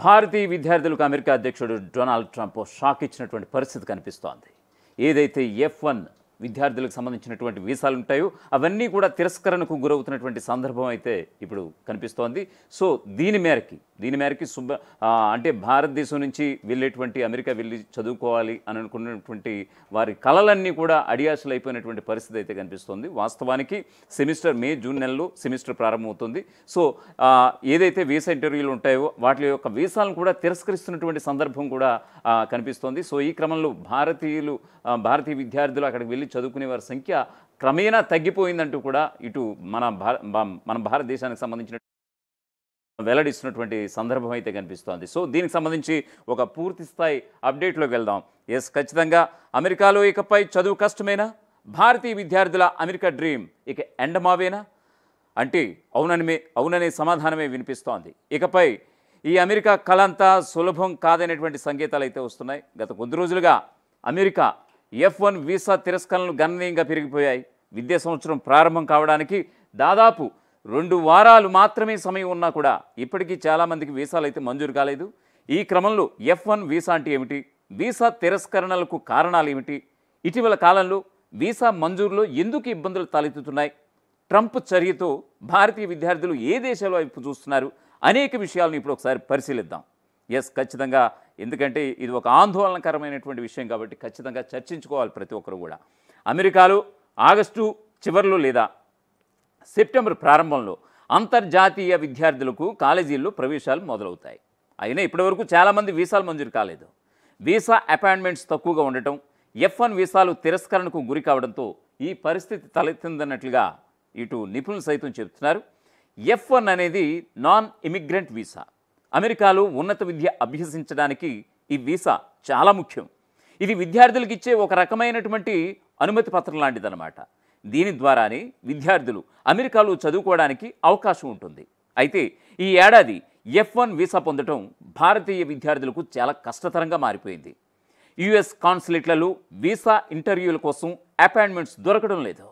భారతీయ విద్యార్థులకు అమెరికా అధ్యక్షుడు Donald Trump shock ఇచ్చినటువంటి పరిస్థితి కనిపిస్తోంది. ఏదైతే F1 విద్యార్థులకు సంబంధించినటువంటి వీసాలు ఉంటాయో అవన్నీ కూడా తిరస్కరణకు గురవుతున్నటువంటి సందర్భం అయితే ఇప్పుడు కనిపిస్తోంది. సో దీని మేరకి అంటే భారతదేశం నుంచి వెళ్ళేటువంటి అమెరికా వెళ్ళి చదువుకోవాలి అని అనుకున్నటువంటి వారి కలలన్నీ కూడా అడియాసలు అయిపోయినటువంటి పరిస్థితి అయితే కనిపిస్తోంది. వాస్తవానికి సెమిస్టర్ మే జూన్ నెలలో సెమిస్టర్ ప్రారంభమవుతుంది. సో ఏదైతే వీసా ఇంటర్వ్యూలు ఉంటాయో వాటి యొక్క వీసాలను కూడా తిరస్కరిస్తున్నటువంటి సందర్భం కూడా కనిపిస్తోంది. సో ఈ క్రమంలో భారతీయ విద్యార్థులు అక్కడికి వెళ్ళి చదువుకునే వారి సంఖ్య క్రమేణా తగ్గిపోయిందంటూ కూడా ఇటు మన భారతదేశానికి సంబంధించిన వెల్లడిస్తున్నటువంటి సందర్భం అయితే కనిపిస్తోంది. సో దీనికి సంబంధించి ఒక పూర్తి స్థాయి అప్డేట్లోకి వెళ్దాం. ఖచ్చితంగా అమెరికాలో ఇకపై చదువు కష్టమేనా? భారతీయ విద్యార్థుల అమెరికా డ్రీమ్ ఇక ఎండమావేనా అంటే అవుననే సమాధానమే వినిపిస్తోంది. ఇకపై ఈ అమెరికా కళ అంతా సులభం కాదనేటువంటి సంకేతాలు అయితే వస్తున్నాయి. గత కొద్ది రోజులుగా అమెరికా F1 వీసా తిరస్కరణలు గణనీయంగా పెరిగిపోయాయి. విద్యా సంవత్సరం ప్రారంభం కావడానికి దాదాపు 2 వారాలు మాత్రమే సమయం ఉన్నా కూడా ఇప్పటికీ చాలామందికి వీసాలు అయితే మంజూరు కాలేదు. ఈ క్రమంలో F1 వీసా అంటే ఏమిటి, వీసా తిరస్కరణలకు కారణాలు ఏమిటి, ఇటీవల కాలంలో వీసా మంజూరులో ఎందుకు ఇబ్బందులు తలెత్తుతున్నాయి, ట్రంప్ చర్యతో భారతీయ విద్యార్థులు ఏ దేశాల వైపు చూస్తున్నారు అనేక విషయాలను ఇప్పుడు ఒకసారి పరిశీలిద్దాం. ఖచ్చితంగా, ఎందుకంటే ఇది ఒక ఆందోళనకరమైనటువంటి విషయం కాబట్టి ఖచ్చితంగా చర్చించుకోవాలి ప్రతి ఒక్కరు కూడా. అమెరికాలో ఆగస్టు చివరిలో లేదా సెప్టెంబర్ ప్రారంభంలో అంతర్జాతీయ విద్యార్థులకు కాలేజీల్లో ప్రవేశాలు మొదలవుతాయి. అయినా ఇప్పటివరకు చాలామంది వీసాలు మంజూరు కాలేదు. వీసా అపాయింట్మెంట్స్ తక్కువగా ఉండటం, F1 వీసాలు తిరస్కరణకు గురి కావడంతో ఈ పరిస్థితి తలెత్తిందన్నట్లుగా ఇటు నిపుణులు సైతం చెబుతున్నారు. F1 అనేది నాన్ ఇమిగ్రెంట్ వీసా. అమెరికాలో ఉన్నత విద్య అభ్యసించడానికి ఈ వీసా చాలా ముఖ్యం. ఇది విద్యార్థులకు ఇచ్చే ఒక రకమైనటువంటి అనుమతి పత్రం లాంటిదన్నమాట. దీని ద్వారానే విద్యార్థులు అమెరికాలో చదువుకోవడానికి అవకాశం ఉంటుంది. అయితే ఈ ఏడాది F1 వీసా పొందడం భారతీయ విద్యార్థులకు చాలా కష్టతరంగా మారిపోయింది. US కాన్సులేట్లలో వీసా ఇంటర్వ్యూల కోసం అపాయింట్మెంట్స్ దొరకడం లేదు.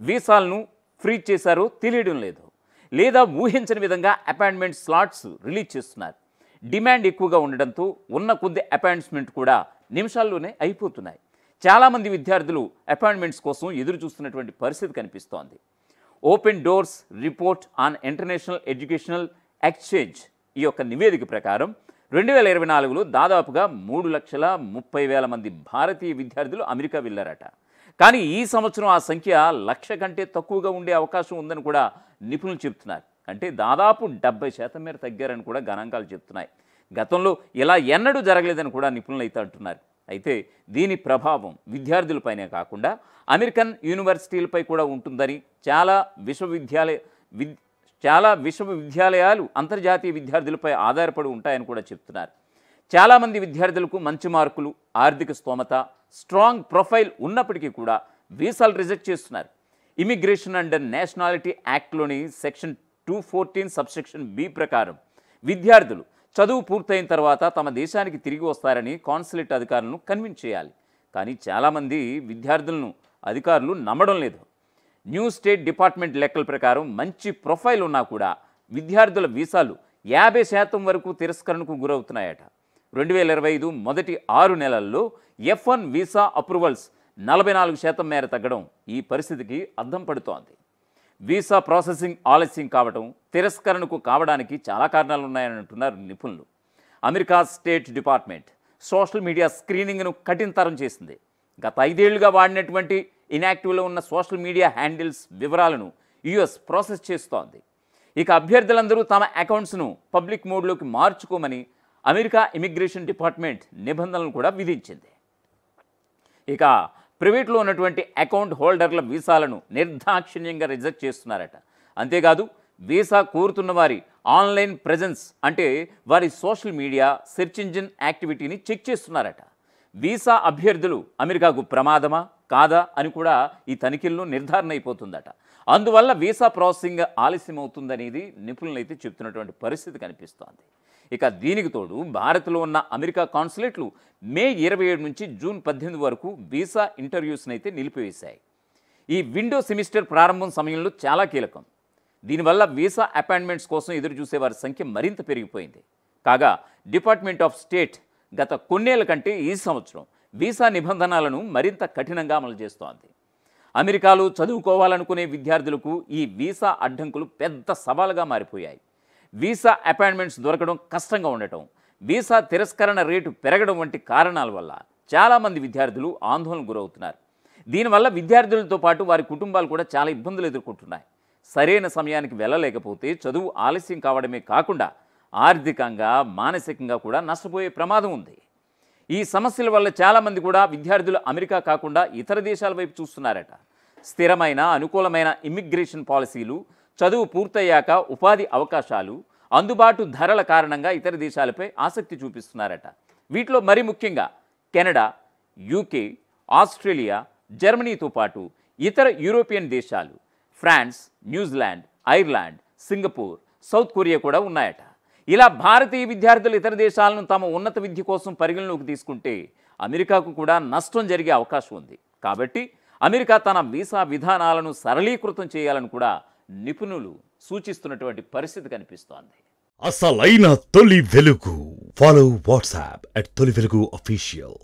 వీసాలను ఫ్రీజ్ చేశారో తెలియడం లేదు, లేదా ఊహించని విధంగా అపాయింట్మెంట్ స్లాట్స్ రిలీజ్ చేస్తున్నారు. డిమాండ్ ఎక్కువగా ఉండడంతో ఉన్న కొద్ది అపాయింట్మెంట్ కూడా నిమిషాల్లోనే అయిపోతున్నాయి. చాలామంది విద్యార్థులు అపాయింట్మెంట్స్ కోసం ఎదురు చూస్తున్నటువంటి పరిస్థితి కనిపిస్తోంది. Open doors report on international educational exchange ఈ యొక్క నివేదిక ప్రకారం 2024లో దాదాపుగా 3,30,000 మంది భారతీయ విద్యార్థులు అమెరికా వెళ్ళారట. కానీ ఈ సంవత్సరం ఆ సంఖ్య 1,00,000 కంటే తక్కువగా ఉండే అవకాశం ఉందని కూడా నిపుణులు చెబుతున్నారు. అంటే దాదాపు 70% మేర తగ్గారని కూడా గణాంకాలు చెప్తున్నాయి. గతంలో ఇలా ఎన్నడూ జరగలేదని కూడా నిపుణులు అయితే అంటున్నారు. అయితే దీని ప్రభావం విద్యార్థులపైనే కాకుండా అమెరికన్ యూనివర్సిటీలపై కూడా ఉంటుందని చాలా విశ్వవిద్యాలయాలు అంతర్జాతీయ విద్యార్థులపై ఆధారపడి ఉంటాయని కూడా చెప్తున్నారు. చాలామంది విద్యార్థులకు మంచి మార్కులు, ఆర్థిక స్తోమత, స్ట్రాంగ్ ప్రొఫైల్ ఉన్నప్పటికీ కూడా వీసాలు రిజెక్ట్ చేస్తున్నారు. ఇమిగ్రేషన్ అండ్ నేషనాలిటీ యాక్ట్లోని సెక్షన్ 214 సబ్సెక్షన్ B ప్రకారం విద్యార్థులు చదువు పూర్తయిన తర్వాత తమ దేశానికి తిరిగి వస్తారని కాన్సులేట్ అధికారులను కన్విన్స్ చేయాలి. కానీ చాలామంది విద్యార్థులను అధికారులు నమ్మడం లేదు. న్యూ స్టేట్ డిపార్ట్మెంట్ లెక్కల ప్రకారం మంచి ప్రొఫైల్ ఉన్నా కూడా విద్యార్థుల వీసాలు 50% వరకు తిరస్కరణకు గురవుతున్నాయట. 2025 మొదటి 6 నెలల్లో F1 వీసా అప్రూవల్స్ 44% మేర తగ్గడం ఈ పరిస్థితికి అద్దం పడుతోంది. వీసా ప్రాసెసింగ్ ఆలస్యం కావడం, తిరస్కరణకు కావడానికి చాలా కారణాలు ఉన్నాయని అంటున్నారు నిపుణులు. America state department social media స్క్రీనింగ్ను కఠినతరం చేసింది. గత 5 ఏళ్లుగా వాడినటువంటి ఇన్యాక్టివ్లో ఉన్న సోషల్ మీడియా హ్యాండిల్స్ వివరాలను US ప్రాసెస్ చేస్తోంది. ఇక అభ్యర్థులందరూ తమ అకౌంట్స్ను పబ్లిక్ మోడ్లోకి మార్చుకోమని అమెరికా ఇమిగ్రేషన్ డిపార్ట్మెంట్ నిబంధనలను కూడా విధించింది. ఇక ప్రైవేట్లో ఉన్నటువంటి అకౌంట్ హోల్డర్ల వీసాలను నిర్దాక్షిణ్యంగా రిజెక్ట్ చేస్తున్నారట. అంతేకాదు వీసా కోరుతున్న వారి ఆన్లైన్ ప్రెజెన్స్ అంటే వారి సోషల్ మీడియా సెర్చ్ ఇంజిన్ యాక్టివిటీని చెక్ చేస్తున్నారట. వీసా అభ్యర్థులు అమెరికాకు ప్రమాదమా కాదా అని కూడా ఈ తనిఖీల్లో నిర్ధారణ అయిపోతుందట. అందువల్ల వీసా ప్రాసెసింగ్ ఆలస్యం అవుతుందనేది నిపుణులు అయితే చెప్తున్నటువంటి పరిస్థితి కనిపిస్తోంది. ఇక దీనికి తోడు భారత్లో ఉన్న అమెరికా కాన్సులేట్లు మే 27 నుంచి జూన్ 18 వరకు వీసా ఇంటర్వ్యూస్ని అయితే నిలిపివేశాయి. ఈ విండో సెమిస్టర్ ప్రారంభం సమయంలో చాలా కీలకం. దీనివల్ల వీసా అపాయింట్మెంట్స్ కోసం ఎదురు చూసే వారి సంఖ్య మరింత పెరిగిపోయింది. కాగా డిపార్ట్మెంట్ ఆఫ్ స్టేట్ గత కొన్నేళ్ల కంటే ఈ సంవత్సరం వీసా నిబంధనలను మరింత కఠినంగా అమలు చేస్తోంది. అమెరికాలో చదువుకోవాలనుకునే విద్యార్థులకు ఈ వీసా అడ్డంకులు పెద్ద సవాలుగా మారిపోయాయి. వీసా అపాయింట్మెంట్స్ దొరకడం కష్టంగా ఉండటం, వీసా తిరస్కరణ రేటు పెరగడం వంటి కారణాల వల్ల చాలామంది విద్యార్థులు ఆందోళనకు గురవుతున్నారు. దీనివల్ల విద్యార్థులతో పాటు వారి కుటుంబాలు కూడా చాలా ఇబ్బందులు ఎదుర్కొంటున్నాయి. సరైన సమయానికి వెళ్ళలేకపోతే చదువు ఆలస్యం కావడమే కాకుండా ఆర్థికంగా మానసికంగా కూడా నష్టపోయే ప్రమాదం ఉంది. ఈ సమస్యల వల్ల చాలామంది కూడా విద్యార్థులు అమెరికా కాకుండా ఇతర దేశాల వైపు చూస్తున్నారట. స్థిరమైన అనుకూలమైన ఇమ్మిగ్రేషన్ పాలసీలు, చదువు పూర్తయ్యాక ఉపాధి అవకాశాలు, అందుబాటు ధరల కారణంగా ఇతర దేశాలపై ఆసక్తి చూపిస్తున్నారట. వీటిలో మరి ముఖ్యంగా కెనడా, యూకే, ఆస్ట్రేలియా, జర్మనీతో పాటు ఇతర యూరోపియన్ దేశాలు, France, New Zealand, Ireland, Singapore, South Korea కూడా ఉన్నాయట. ఇలా భారతీయ విద్యార్థులు ఇతర దేశాలను తమ ఉన్నత విద్య కోసం పరిగణలోకి తీసుకుంటే అమెరికాకు కూడా నష్టం జరిగే అవకాశం ఉంది. కాబట్టి అమెరికా తన వీసా విధానాలను సరళీకృతం చేయాలని కూడా నిపుణులు సూచిస్తున్నటువంటి పరిస్థితి కనిపిస్తోంది. అసలైన తొలి వెలుగు. ఫాలో వాట్సాప్ @తొలి వెలుగు official.